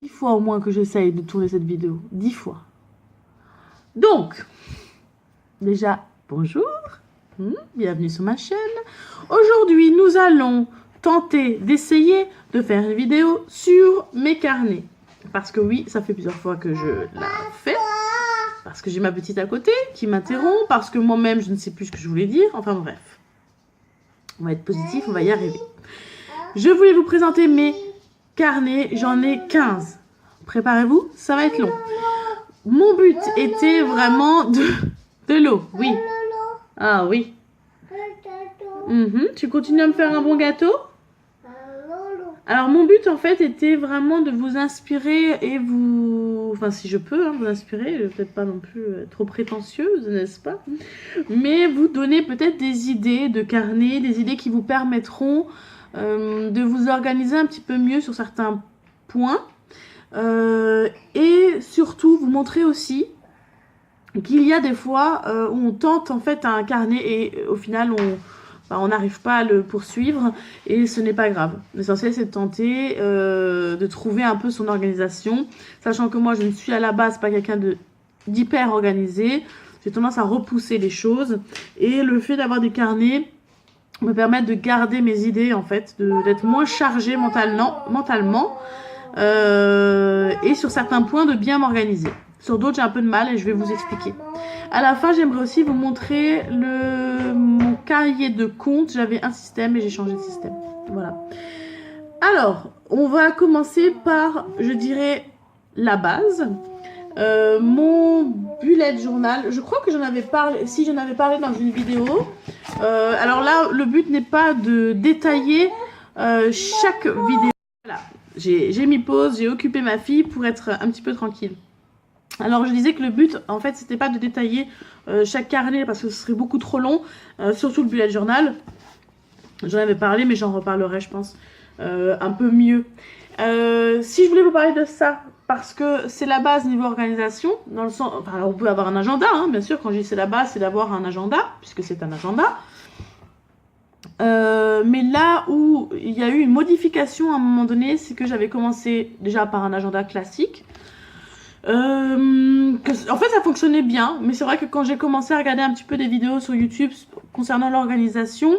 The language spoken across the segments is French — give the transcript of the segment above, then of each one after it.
10 fois au moins que j'essaye de tourner cette vidéo. 10 fois. Donc, déjà, bonjour. Bienvenue sur ma chaîne. Aujourd'hui, nous allons tenter d'essayer de faire une vidéo sur mes carnets. Parce que oui, ça fait plusieurs fois que je la fais. Parce que j'ai ma petite à côté qui m'interrompt. Parce que moi-même, je ne sais plus ce que je voulais dire. Enfin bref. On va être positif, on va y arriver. Je voulais vous présenter mes carnets. J'en ai 15. Préparez-vous, ça va être long. Mon but était vraiment de l'eau. Oui. Ah oui. Tu continues à me faire un bon gâteau? Alors mon but en fait était vraiment de vous inspirer et vous... Enfin si je peux vous inspirer, peut-être pas non plus trop prétentieuse, n'est-ce pas? Mais vous donner peut-être des idées de carnet, des idées qui vous permettront de vous organiser un petit peu mieux sur certains points. Et surtout vous montrer aussi qu'il y a des fois où on tente en fait un carnet et au final on n'arrive pas à le poursuivre et ce n'est pas grave. L'essentiel c'est de tenter de trouver un peu son organisation, sachant que moi je ne suis à la base pas quelqu'un d'hyper organisé, j'ai tendance à repousser les choses et le fait d'avoir des carnets me permet de garder mes idées en fait, d'être moins chargée mentalement et sur certains points de bien m'organiser. Sur d'autres j'ai un peu de mal et je vais vous expliquer. À la fin j'aimerais aussi vous montrer mon cahier de compte. J'avais un système et j'ai changé de système. Voilà. Alors on va commencer par, je dirais, la base. Mon bullet journal, je crois que j'en avais parlé, si j'en avais parlé dans une vidéo. Alors là le but n'est pas de détailler chaque vidéo. Voilà. J'ai mis pause, j'ai occupé ma fille pour être un petit peu tranquille. Alors je disais que le but en fait c'était pas de détailler chaque carnet parce que ce serait beaucoup trop long, surtout le bullet journal. J'en avais parlé mais j'en reparlerai je pense un peu mieux. Si je voulais vous parler de ça, parce que c'est la base niveau organisation, dans le sens, enfin on peut avoir un agenda, bien sûr, quand je dis c'est la base c'est d'avoir un agenda, puisque c'est un agenda. Mais là où il y a eu une modification à un moment donné, c'est que j'avais commencé déjà par un agenda classique. En fait ça fonctionnait bien, mais c'est vrai que quand j'ai commencé à regarder un petit peu des vidéos sur YouTube concernant l'organisation,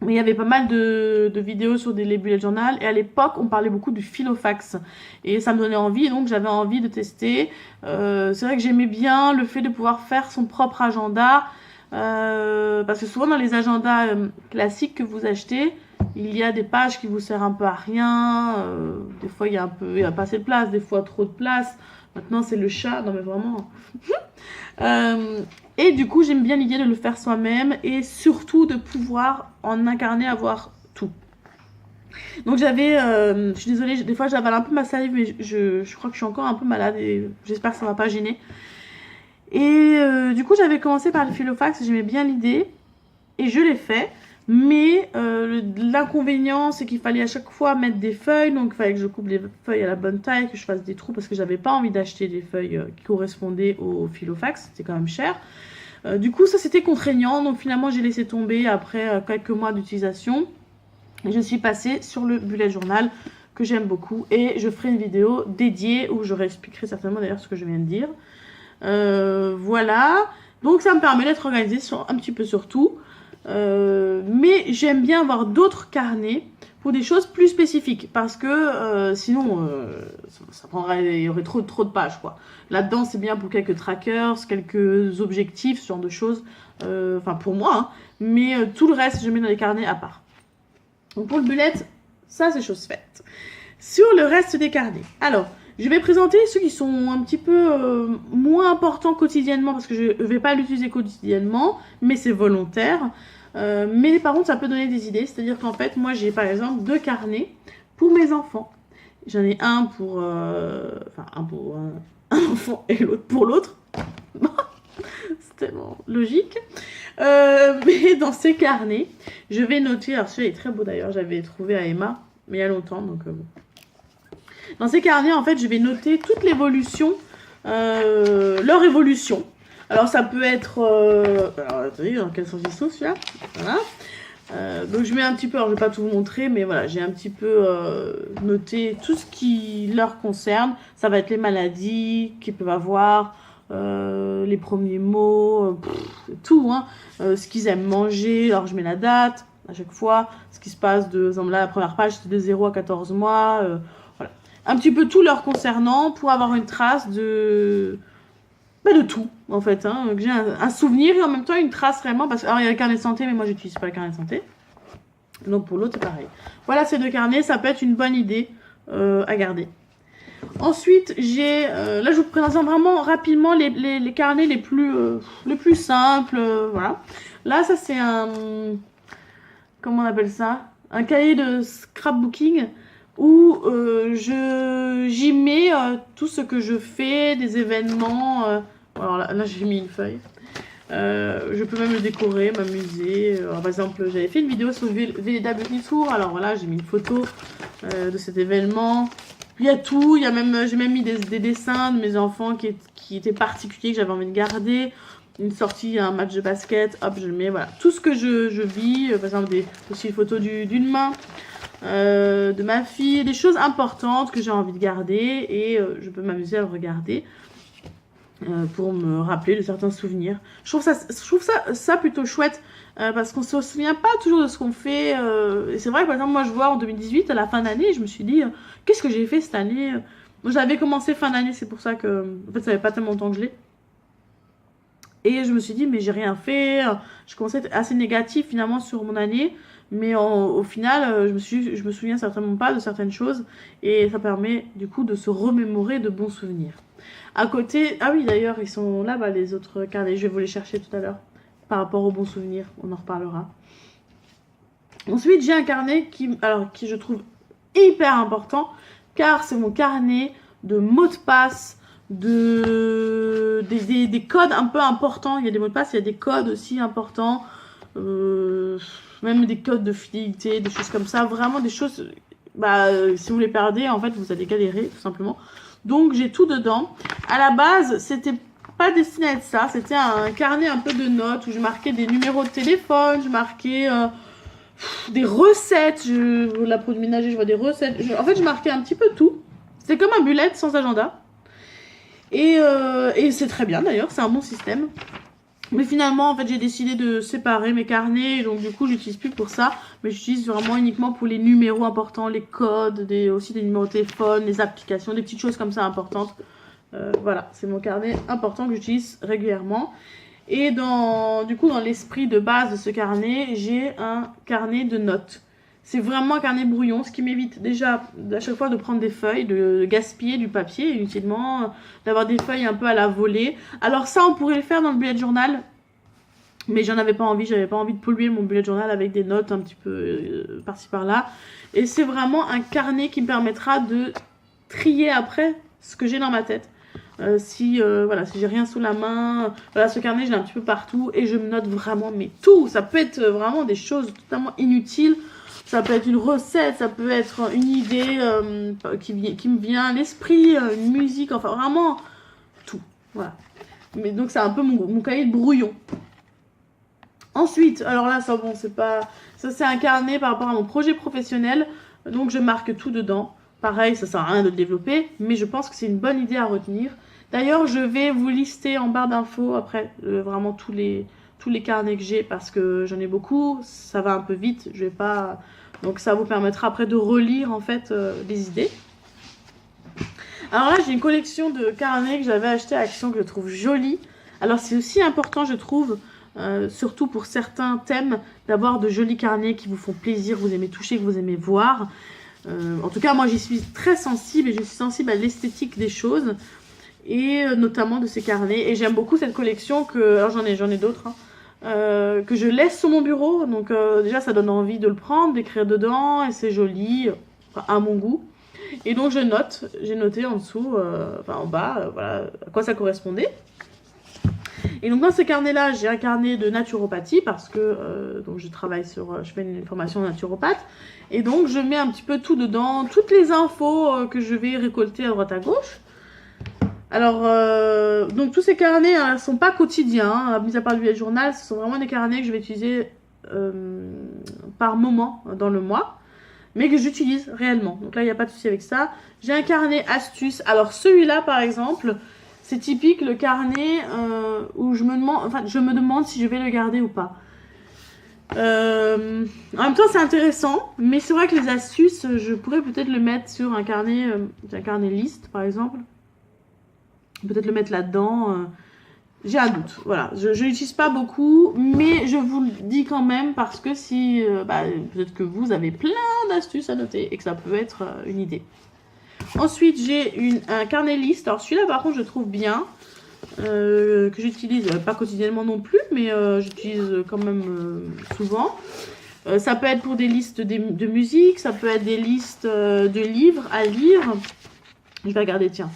il y avait pas mal de vidéos sur les bullet journal et à l'époque on parlait beaucoup du filofax et ça me donnait envie et donc j'avais envie de tester. C'est vrai que j'aimais bien le fait de pouvoir faire son propre agenda parce que souvent dans les agendas classiques que vous achetez, il y a des pages qui vous servent un peu à rien, des fois il y a pas assez de place, des fois trop de place. Maintenant c'est le chat, non mais vraiment. Et du coup j'aime bien l'idée de le faire soi-même et surtout de pouvoir en incarner avoir tout. Donc j'avais, je suis désolée, des fois j'avale un peu ma salive mais je crois que je suis encore un peu malade et j'espère que ça ne va pas gêner. Et du coup j'avais commencé par le filofax, j'aimais bien l'idée et je l'ai fait. Mais l'inconvénient c'est qu'il fallait à chaque fois mettre des feuilles, donc il fallait que je coupe les feuilles à la bonne taille, que je fasse des trous parce que j'avais pas envie d'acheter des feuilles qui correspondaient au filofax, c'était quand même cher. Du coup ça c'était contraignant, donc finalement j'ai laissé tomber après quelques mois d'utilisation. Et je suis passée sur le bullet journal que j'aime beaucoup et je ferai une vidéo dédiée où je réexpliquerai certainement d'ailleurs ce que je viens de dire. Voilà, donc ça me permet d'être organisée un petit peu sur tout. Mais j'aime bien avoir d'autres carnets pour des choses plus spécifiques parce que sinon ça prendrait, il y aurait trop de pages quoi. Là-dedans c'est bien pour quelques trackers, quelques objectifs, ce genre de choses, enfin pour moi, mais tout le reste je mets dans les carnets à part. Donc pour le bullet, ça c'est chose faite. Sur le reste des carnets, alors je vais présenter ceux qui sont un petit peu moins importants quotidiennement parce que je ne vais pas l'utiliser quotidiennement, mais c'est volontaire. Mais par contre ça peut donner des idées, c'est-à-dire qu'en fait moi j'ai par exemple 2 carnets pour mes enfants. J'en ai un pour un pour un enfant et l'autre pour l'autre. C'est tellement logique. Mais dans ces carnets je vais noter, alors celui-là est très beau d'ailleurs, j'avais trouvé à Emma mais il y a longtemps donc bon. Dans ces carnets en fait je vais noter toute l'évolution, leur évolution. Alors ça peut être... alors attendez, dans quel sens il se trouve celui-là? Voilà. Donc je mets un petit peu, alors je vais pas tout vous montrer, mais voilà, j'ai un petit peu noté tout ce qui leur concerne. Ça va être les maladies qu'ils peuvent avoir, les premiers mots, tout, hein, ce qu'ils aiment manger. Alors je mets la date à chaque fois, ce qui se passe de, exemple là, la première page c'était de 0 à 14 mois, voilà. Un petit peu tout leur concernant pour avoir une trace de tout en fait, hein, que j'ai un souvenir et en même temps une trace réellement, parce que alors il y a le carnet de santé mais moi j'utilise pas le carnet de santé, donc pour l'autre c'est pareil. Voilà, ces deux carnets, ça peut être une bonne idée à garder. Ensuite j'ai, là je vous présente vraiment rapidement les carnets les plus simples, voilà. Là ça c'est un, comment on appelle ça, un cahier de scrapbooking où j'y mets tout ce que je fais, des événements. Alors là j'ai mis une feuille. Je peux même le décorer, m'amuser. Par exemple, j'avais fait une vidéo sur le Véleda Beauty Tour. Alors voilà, j'ai mis une photo de cet événement. Il y a tout. J'ai même mis des dessins de mes enfants qui étaient particuliers, que j'avais envie de garder. Une sortie, un match de basket, hop, je le mets. Voilà, tout ce que je vis. Par exemple, aussi une photo d'une main. De ma fille, des choses importantes que j'ai envie de garder et je peux m'amuser à le regarder pour me rappeler de certains souvenirs. Je trouve ça plutôt chouette parce qu'on se souvient pas toujours de ce qu'on fait. Et c'est vrai que par exemple, moi je vois en 2018, à la fin d'année, je me suis dit qu'est-ce que j'ai fait cette année. J'avais commencé fin d'année, c'est pour ça que en fait ça fait pas tellement longtemps que je l'ai. Et je me suis dit mais j'ai rien fait. Je commençais à être assez négative finalement sur mon année. Mais au final, je me souviens certainement pas de certaines choses. Et ça permet du coup de se remémorer de bons souvenirs. À côté, ah oui d'ailleurs, ils sont là, bah, les autres carnets. Je vais vous les chercher tout à l'heure. Par rapport aux bons souvenirs, on en reparlera. Ensuite, j'ai un carnet qui je trouve hyper important. Car c'est mon carnet de mots de passe, des codes un peu importants. Il y a des mots de passe, il y a des codes aussi importants. Même des codes de fidélité, des choses comme ça, vraiment des choses, si vous les perdez, en fait, vous allez galérer, tout simplement. Donc, j'ai tout dedans. À la base, c'était pas destiné à être ça, c'était un carnet un peu de notes où je marquais des numéros de téléphone, je marquais des recettes, la peau de ménager, je vois des recettes. En fait, je marquais un petit peu tout. C'était comme un bullet sans agenda. Et c'est très bien, d'ailleurs, c'est un bon système. Mais finalement, en fait, j'ai décidé de séparer mes carnets. Donc, du coup, j'utilise plus pour ça. Mais j'utilise vraiment uniquement pour les numéros importants, les codes, aussi des numéros de téléphone, les applications, des petites choses comme ça importantes. Voilà, c'est mon carnet important que j'utilise régulièrement. Et du coup, dans l'esprit de base de ce carnet, j'ai un carnet de notes. C'est vraiment un carnet brouillon, ce qui m'évite déjà à chaque fois de prendre des feuilles, de gaspiller du papier inutilement, d'avoir des feuilles un peu à la volée. Alors ça, on pourrait le faire dans le bullet journal, mais j'en avais pas envie. J'avais pas envie de polluer mon bullet journal avec des notes un petit peu par-ci par-là. Et c'est vraiment un carnet qui me permettra de trier après ce que j'ai dans ma tête. Si j'ai rien sous la main, voilà, ce carnet je l'ai un petit peu partout et je me note vraiment mais tout. Ça peut être vraiment des choses totalement inutiles. Ça peut être une recette, ça peut être une idée qui me vient à l'esprit, une musique, enfin vraiment tout. Voilà. Mais donc c'est un peu mon cahier de brouillon. Ensuite, alors là, ça bon, c'est pas. Ça c'est un carnet par rapport à mon projet professionnel. Donc je marque tout dedans. Pareil, ça sert à rien de le développer, mais je pense que c'est une bonne idée à retenir. D'ailleurs, je vais vous lister en barre d'infos après vraiment tous les carnets que j'ai parce que j'en ai beaucoup. Ça va un peu vite, je vais pas. Donc ça vous permettra après de relire en fait les idées. Alors là, j'ai une collection de carnets que j'avais acheté à Action que je trouve jolie. Alors c'est aussi important, je trouve, surtout pour certains thèmes, d'avoir de jolis carnets qui vous font plaisir, que vous aimez toucher, que vous aimez voir. En tout cas, moi j'y suis très sensible et je suis sensible à l'esthétique des choses et notamment de ces carnets. Et j'aime beaucoup cette collection alors j'en ai d'autres, hein, que je laisse sur mon bureau. Donc déjà ça donne envie de le prendre, d'écrire dedans et c'est joli, à mon goût. Et donc j'ai noté en dessous, en bas, voilà à quoi ça correspondait. Et donc dans ce carnet-là, j'ai un carnet de naturopathie parce que donc je fais une formation naturopathe. Et donc je mets un petit peu tout dedans, toutes les infos que je vais récolter à droite à gauche. Alors, donc tous ces carnets ne sont pas quotidiens, mis à part le bullet journal, ce sont vraiment des carnets que je vais utiliser par moment dans le mois, mais que j'utilise réellement. Donc là, il n'y a pas de souci avec ça. J'ai un carnet astuces. Alors celui-là, par exemple, c'est typique le carnet où je me demande si je vais le garder ou pas. En même temps, c'est intéressant, mais c'est vrai que les astuces, je pourrais peut-être le mettre sur un carnet liste, par exemple. Peut-être le mettre là-dedans. J'ai un doute, voilà. Je l'utilise pas beaucoup, mais je vous le dis quand même parce que si... peut-être que vous avez plein d'astuces à noter et que ça peut être une idée. Ensuite, j'ai un carnet liste. Alors celui-là, par contre, je trouve bien. Que j'utilise pas quotidiennement non plus, mais j'utilise quand même souvent. Ça peut être pour des listes de musique, ça peut être des listes de livres à lire. Je vais regarder, tiens.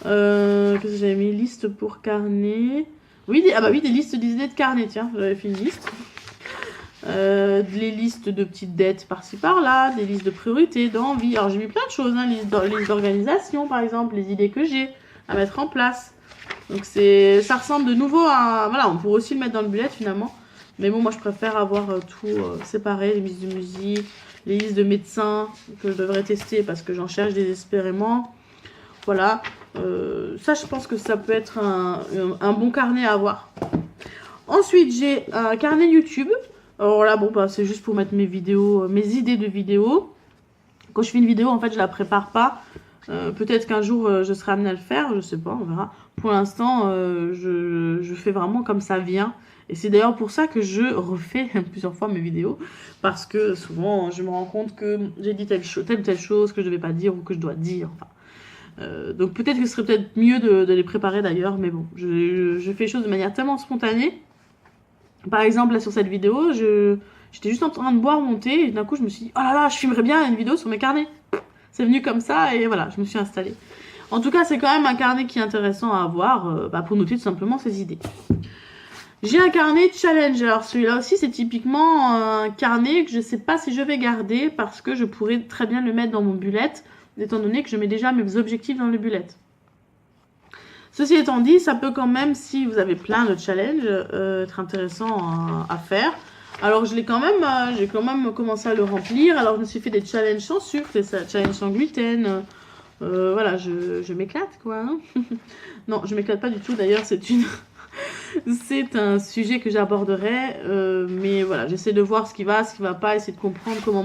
Qu'est-ce que j'avais mis? Liste pour carnet. Oui, des listes d'idées de carnet, tiens, j'avais fait une liste. Les listes de petites dettes par-ci par-là, des listes de priorités, d'envie. Alors j'ai mis plein de choses, hein, les listes d'organisation par exemple, les idées que j'ai à mettre en place. Donc ça ressemble de nouveau à... Voilà, on pourrait aussi le mettre dans le bullet finalement. Mais bon, moi je préfère avoir tout séparé, les listes de musique, les listes de médecins que je devrais tester parce que j'en cherche désespérément. Voilà, ça je pense que ça peut être un bon carnet à avoir. Ensuite, j'ai un carnet YouTube. Alors là, bon, c'est juste pour mettre mes vidéos, mes idées de vidéos. Quand je fais une vidéo, en fait, je la prépare pas. Peut-être qu'un jour, je serai amenée à le faire, je sais pas, on verra. Pour l'instant, je fais vraiment comme ça vient. Et c'est d'ailleurs pour ça que je refais plusieurs fois mes vidéos. Parce que souvent, je me rends compte que j'ai dit telle ou telle chose que je devais pas dire ou que je dois dire. Enfin, donc peut-être que ce serait peut-être mieux de les préparer d'ailleurs. Mais bon, je fais les choses de manière tellement spontanée. Par exemple, là sur cette vidéo, j'étais juste en train de boire mon thé. Et d'un coup, je me suis dit, oh là là, je filmerais bien une vidéo sur mes carnets. C'est venu comme ça et voilà, je me suis installée. En tout cas, c'est quand même un carnet qui est intéressant à avoir pour noter tout simplement ses idées. J'ai un carnet challenge. Alors celui-là aussi, c'est typiquement un carnet que je ne sais pas si je vais garder parce que je pourrais très bien le mettre dans mon bullet, étant donné que je mets déjà mes objectifs dans le bullet. Ceci étant dit, ça peut quand même, si vous avez plein de challenges, être intéressant à faire. Alors j'ai quand même commencé à le remplir. Alors je me suis fait des challenges sans sucre, des challenges sans gluten. Voilà, je m'éclate quoi. Hein. Non, je m'éclate pas du tout. D'ailleurs, c'est un sujet que j'aborderai. Mais voilà, j'essaie de voir ce qui va pas, essayer de comprendre comment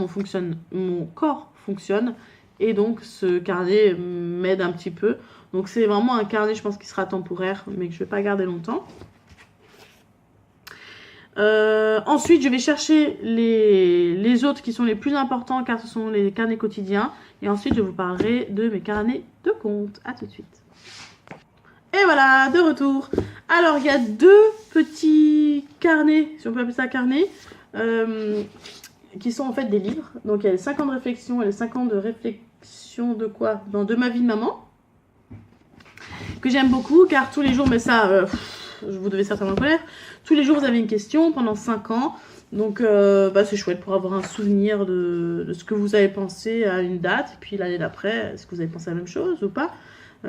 mon corps fonctionne. Et donc ce carnet m'aide un petit peu. Donc c'est vraiment un carnet, je pense, qui sera temporaire, mais que je vais pas garder longtemps. Ensuite, je vais chercher les autres qui sont les plus importants car ce sont les carnets quotidiens. Et ensuite, je vous parlerai de mes carnets de compte. A tout de suite. Et voilà, de retour. Alors, il y a deux petits carnets, si on peut appeler ça carnet, qui sont en fait des livres. Donc, il y a les 5 ans de réflexion et les 5 ans de réflexion de quoi? De ma vie de maman. Que j'aime beaucoup car tous les jours, mais ça... vous devez certainement connaître. Tous les jours, vous avez une question pendant 5 ans. Donc, c'est chouette pour avoir un souvenir de ce que vous avez pensé à une date. Et puis, l'année d'après, est-ce que vous avez pensé à la même chose ou pas?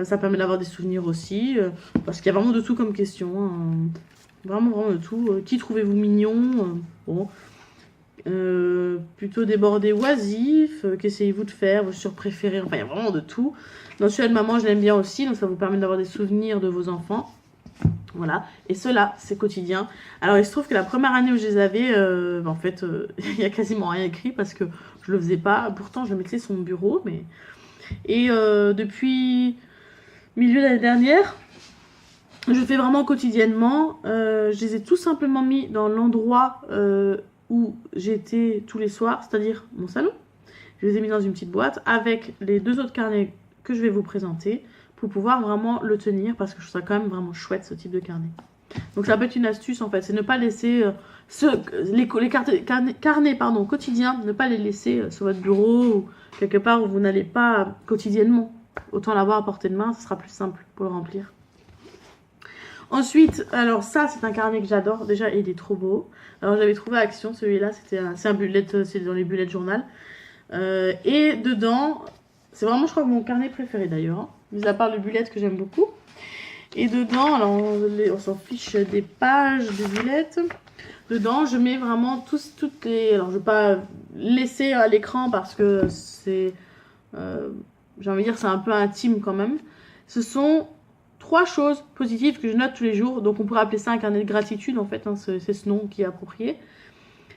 Ça permet d'avoir des souvenirs aussi. Parce qu'il y a vraiment de tout comme question. Hein. Vraiment de tout. Qui trouvez-vous mignon? Bon. Plutôt débordé, oisif. Qu'essayez-vous de faire? Vos chaussures préférées? Enfin, il y a vraiment de tout. Dans celui de maman, je l'aime bien aussi. Donc, ça vous permet d'avoir des souvenirs de vos enfants. Voilà, et ceux-là, c'est quotidien. Alors, il se trouve que la première année où je les avais, en fait, il n'y a quasiment rien écrit parce que je le faisais pas. Pourtant, je le mettais sur mon bureau. Et depuis milieu d'année dernière, je fais vraiment quotidiennement. Je les ai tout simplement mis dans l'endroit où j'étais tous les soirs, c'est-à-dire mon salon. Je les ai mis dans une petite boîte avec les 2 autres carnets que je vais vous présenter, pour pouvoir vraiment le tenir parce que je trouve ça quand même vraiment chouette ce type de carnet. Donc ça peut être une astuce en fait, c'est ne pas laisser les carnets quotidiens, ne pas les laisser sur votre bureau ou quelque part où vous n'allez pas quotidiennement. Autant l'avoir à portée de main, ce sera plus simple pour le remplir. Ensuite, alors ça c'est un carnet que j'adore, déjà il est trop beau. Alors j'avais trouvé à Action celui-là, c'est un bullet, c'est dans les bullets journal. Et dedans, c'est vraiment je crois mon carnet préféré d'ailleurs. Hein. Mis à part le bullet que j'aime beaucoup. Et dedans, alors on s'en fiche des pages du bullet. Dedans, je mets vraiment toutes les... Alors, je ne vais pas laisser à l'écran parce que c'est... j'ai envie de dire, c'est un peu intime quand même. Ce sont 3 choses positives que je note tous les jours. Donc, on pourrait appeler ça un carnet de gratitude, en fait. Hein, c'est ce nom qui est approprié.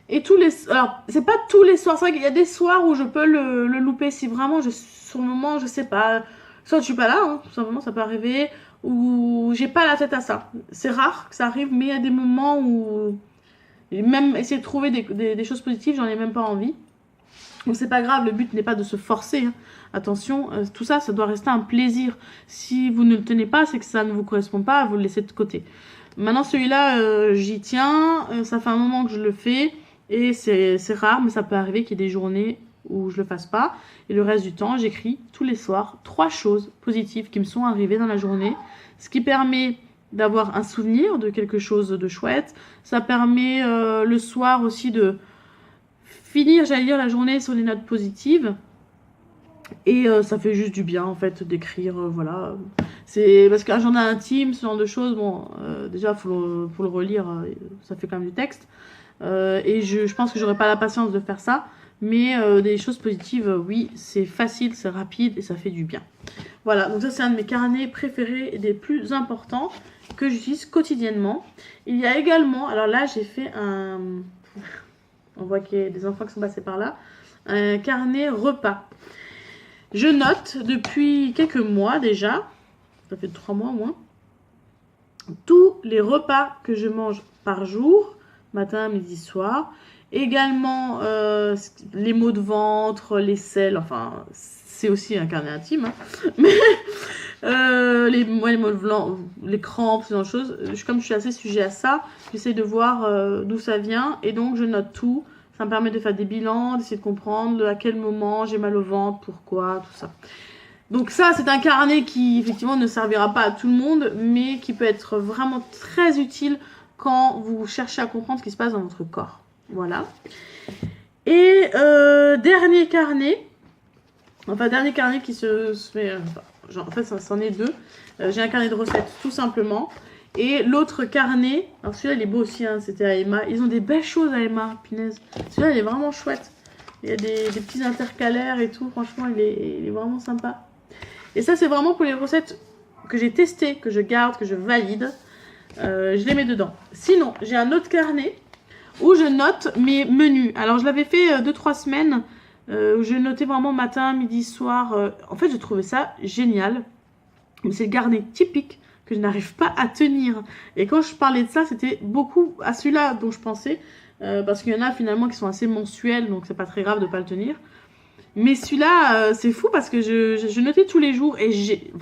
Et tous les... Alors, c'est pas tous les soirs. C'est vrai qu'il y a des soirs où je peux le louper si vraiment, sur le moment, je sais pas. Soit je suis pas là, hein, tout simplement, ça peut arriver. Ou j'ai pas la tête à ça. C'est rare que ça arrive, mais il y a des moments où... Même essayer de trouver des choses positives, j'en ai même pas envie. Donc c'est pas grave, le but n'est pas de se forcer. Hein. Attention, tout ça, ça doit rester un plaisir. Si vous ne le tenez pas, c'est que ça ne vous correspond pas, vous le laissez de côté. Maintenant celui-là, j'y tiens, ça fait un moment que je le fais. Et c'est rare, mais ça peut arriver qu'il y ait des journées où je le fasse pas. Et le reste du temps, j'écris tous les soirs 3 choses positives qui me sont arrivées dans la journée. Ce qui permet d'avoir un souvenir de quelque chose de chouette. Ça permet le soir aussi de finir, j'allais dire, la journée sur des notes positives. Et ça fait juste du bien, en fait, d'écrire, voilà. C'est parce qu'un journal intime, ce genre de choses, bon, déjà, pour le relire, ça fait quand même du texte. Et je pense que j'aurais pas la patience de faire ça. Mais des choses positives, oui, c'est facile, c'est rapide et ça fait du bien. Voilà, donc ça, c'est un de mes carnets préférés et des plus importants que j'utilise quotidiennement. Il y a également, alors là j'ai fait un, on voit qu'il y a des enfants qui sont passés par là, un carnet repas. Je note depuis quelques mois déjà, ça fait 3 mois au moins, tous les repas que je mange par jour, matin, midi, soir. Également les maux de ventre, les selles, enfin c'est aussi un carnet intime, hein. Mais les maux de ventre, les crampes, ce genre de choses, comme je suis assez sujet à ça, j'essaie de voir d'où ça vient et donc je note tout. Ça me permet de faire des bilans, d'essayer de comprendre à quel moment j'ai mal au ventre, pourquoi, tout ça. Donc ça, c'est un carnet qui effectivement ne servira pas à tout le monde, mais qui peut être vraiment très utile quand vous cherchez à comprendre ce qui se passe dans votre corps. Voilà. Et dernier carnet qui se fait... en fait, ça c'en est 2. J'ai un carnet de recettes, tout simplement. Et l'autre carnet, alors celui-là, il est beau aussi, hein, c'était à Emma. Ils ont des belles choses à Emma, punaise. Celui-là, il est vraiment chouette. Il y a des petits intercalaires et tout. Franchement, il est vraiment sympa. Et ça, c'est vraiment pour les recettes que j'ai testées, que je garde, que je valide. Je les mets dedans. Sinon, j'ai un autre carnet où je note mes menus. Alors, je l'avais fait 2-3 semaines où je notais vraiment matin, midi, soir. En fait, je trouvais ça génial. Mais c'est le carnet typique que je n'arrive pas à tenir. Et quand je parlais de ça, c'était beaucoup à celui-là dont je pensais. Parce qu'il y en a finalement qui sont assez mensuels, donc c'est pas très grave de pas le tenir. Mais celui-là, c'est fou parce que je notais tous les jours et j'ai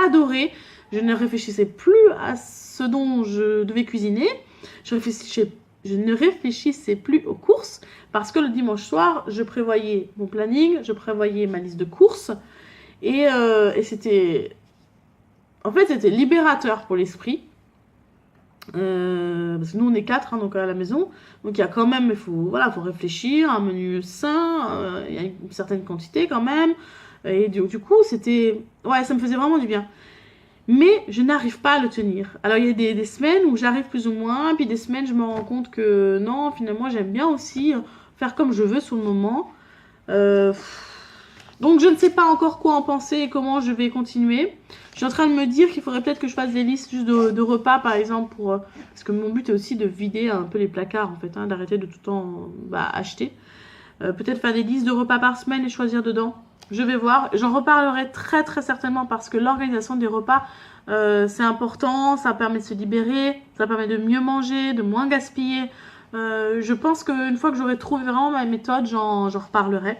adoré. Je ne réfléchissais plus à ce dont je devais cuisiner. Je ne réfléchissais plus aux courses parce que le dimanche soir, je prévoyais mon planning, je prévoyais ma liste de courses et c'était... En fait, c'était libérateur pour l'esprit. Parce que nous, on est 4 hein, donc à la maison. Donc, il y a quand même, il faut réfléchir. Un menu sain, il y a une certaine quantité quand même. Et du coup, c'était... Ouais, ça me faisait vraiment du bien. Mais je n'arrive pas à le tenir. Alors, il y a des semaines où j'arrive plus ou moins. Puis des semaines, je me rends compte que non, finalement, j'aime bien aussi faire comme je veux sur le moment. Donc, je ne sais pas encore quoi en penser et comment je vais continuer. Je suis en train de me dire qu'il faudrait peut-être que je fasse des listes juste de repas, par exemple, parce que mon but est aussi de vider un peu les placards, en fait, hein, d'arrêter de tout le temps acheter. Peut-être faire des listes de repas par semaine et choisir dedans. Je vais voir. J'en reparlerai très très certainement parce que l'organisation des repas, c'est important. Ça permet de se libérer, ça permet de mieux manger, de moins gaspiller. Je pense qu'une fois que j'aurai trouvé vraiment ma méthode, j'en reparlerai.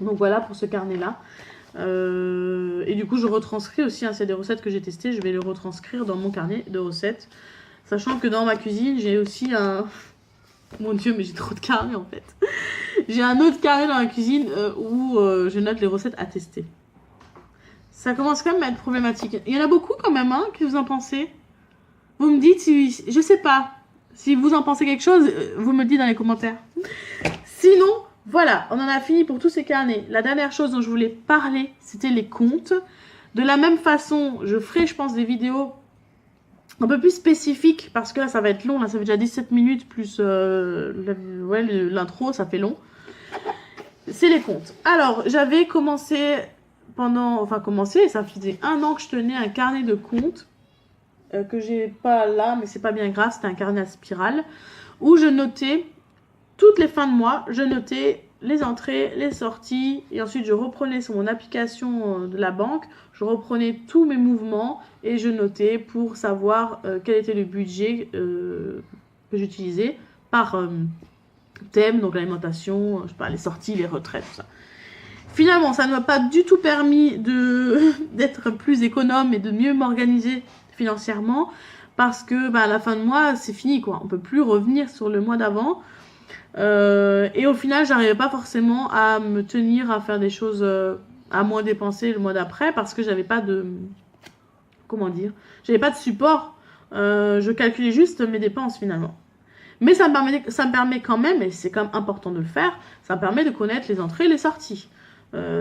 Donc voilà pour ce carnet-là. Et du coup, je retranscris aussi, hein, s'il y a des recettes que j'ai testées, je vais les retranscrire dans mon carnet de recettes. Sachant que dans ma cuisine, j'ai aussi un... Mon Dieu, mais j'ai trop de carnets en fait. J'ai un autre carnet dans la cuisine où je note les recettes à tester. Ça commence quand même à être problématique. Il y en a beaucoup quand même, hein, que vous en pensez. Vous me dites si... Je sais pas. Si vous en pensez quelque chose, vous me le dites dans les commentaires. Sinon... Voilà, on en a fini pour tous ces carnets. La dernière chose dont je voulais parler, c'était les comptes. De la même façon, je ferai, je pense, des vidéos un peu plus spécifique, parce que là, ça va être long. Là, ça fait déjà 17 minutes, plus l'intro, ça fait long. C'est les comptes. Alors, j'avais commencé ça faisait 1 an que je tenais un carnet de comptes, que j'ai pas là, mais c'est pas bien grave, c'était un carnet à spirale, où je notais, toutes les fins de mois, je notais les entrées, les sorties, et ensuite je reprenais sur mon application de la banque, je reprenais tous mes mouvements, et je notais pour savoir quel était le budget que j'utilisais par thème, donc l'alimentation, je sais pas, les sorties, les retraites, tout ça. Finalement, ça ne m'a pas du tout permis d'être plus économe et de mieux m'organiser financièrement, parce que à la fin de mois, c'est fini, quoi. On peut plus revenir sur le mois d'avant. Et au final, j'arrivais pas forcément à me tenir à faire des choses, à moins dépenser le mois d'après, parce que j'avais pas de... Comment dire? J'avais pas de support. Je calculais juste mes dépenses, finalement. Mais ça me permet quand même, et c'est quand même important de le faire, ça me permet de connaître les entrées et les sorties.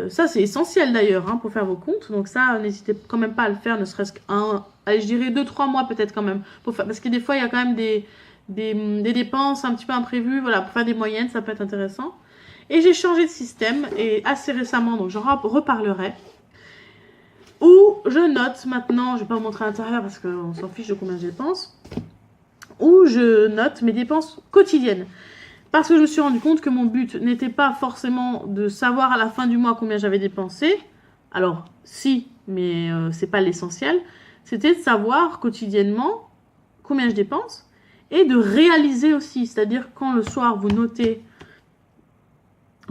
Ça, c'est essentiel d'ailleurs, hein, pour faire vos comptes. Donc ça, n'hésitez quand même pas à le faire, ne serait-ce allez, je dirais 2-3 mois peut-être quand même. Parce que des fois, il y a quand même des dépenses un petit peu imprévues. Voilà, pour faire des moyennes, ça peut être intéressant. Et j'ai changé de système, et assez récemment, donc j'en reparlerai. Où je note maintenant, je vais pas vous montrer à l'intérieur parce qu'on s'en fiche de combien je dépense, où je note mes dépenses quotidiennes. Parce que je me suis rendu compte que mon but n'était pas forcément de savoir à la fin du mois combien j'avais dépensé. Alors, si, mais c'est pas l'essentiel. C'était de savoir quotidiennement combien je dépense et de réaliser aussi. C'est-à-dire quand le soir vous notez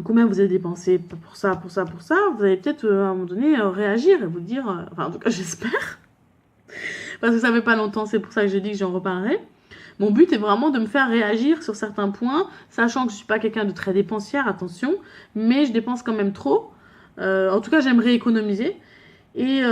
combien vous avez dépensé pour ça, pour ça, pour ça, vous allez peut-être à un moment donné réagir et vous dire, enfin en tout cas j'espère, parce que ça fait pas longtemps, c'est pour ça que j'ai dit que j'en reparlerai. Mon but est vraiment de me faire réagir sur certains points, sachant que je ne suis pas quelqu'un de très dépensière, attention, mais je dépense quand même trop. En tout cas, j'aimerais économiser. Et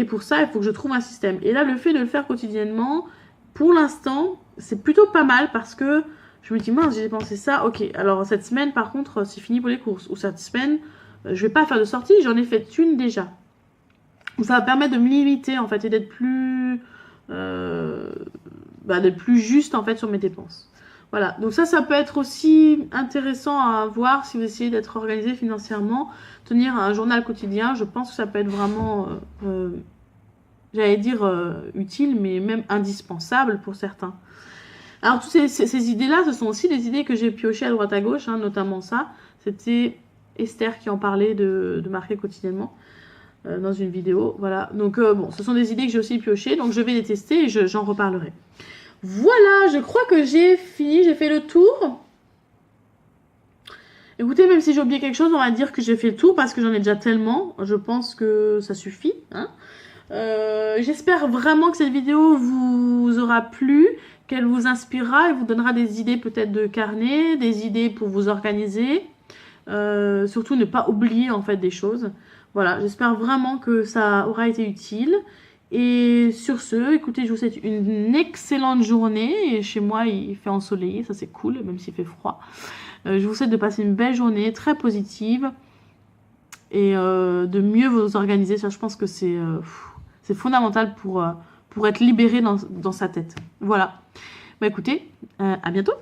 pour ça, il faut que je trouve un système. Et là, le fait de le faire quotidiennement, pour l'instant, c'est plutôt pas mal parce que je me dis, mince, j'ai dépensé ça. Ok, alors cette semaine, par contre, c'est fini pour les courses. Ou cette semaine, je vais pas faire de sortie, j'en ai fait une déjà. Donc ça va permettre de me limiter, en fait, et d'être plus... d'être plus juste en fait sur mes dépenses. Voilà, donc ça peut être aussi intéressant à voir si vous essayez d'être organisé financièrement. Tenir un journal quotidien, je pense que ça peut être vraiment, j'allais dire utile, mais même indispensable pour certains. Alors toutes ces idées-là, ce sont aussi des idées que j'ai piochées à droite à gauche, hein, notamment ça. C'était Esther qui en parlait de marquer quotidiennement dans une vidéo. Voilà, donc bon, ce sont des idées que j'ai aussi piochées, donc je vais les tester et j'en reparlerai. Voilà, je crois que j'ai fini, j'ai fait le tour. Écoutez, même si j'ai oublié quelque chose, on va dire que j'ai fait le tour parce que j'en ai déjà tellement. Je pense que ça suffit, hein. J'espère vraiment que cette vidéo vous aura plu, qu'elle vous inspirera et vous donnera des idées peut-être de carnet, des idées pour vous organiser. Surtout ne pas oublier en fait des choses. Voilà, j'espère vraiment que ça aura été utile. Et sur ce, écoutez, je vous souhaite une excellente journée. Et chez moi, il fait ensoleillé, ça c'est cool, même s'il fait froid. Je vous souhaite de passer une belle journée, très positive. Et de mieux vous organiser. Ça, je pense que c'est fondamental pour être libéré dans sa tête. Voilà. Bah écoutez, à bientôt.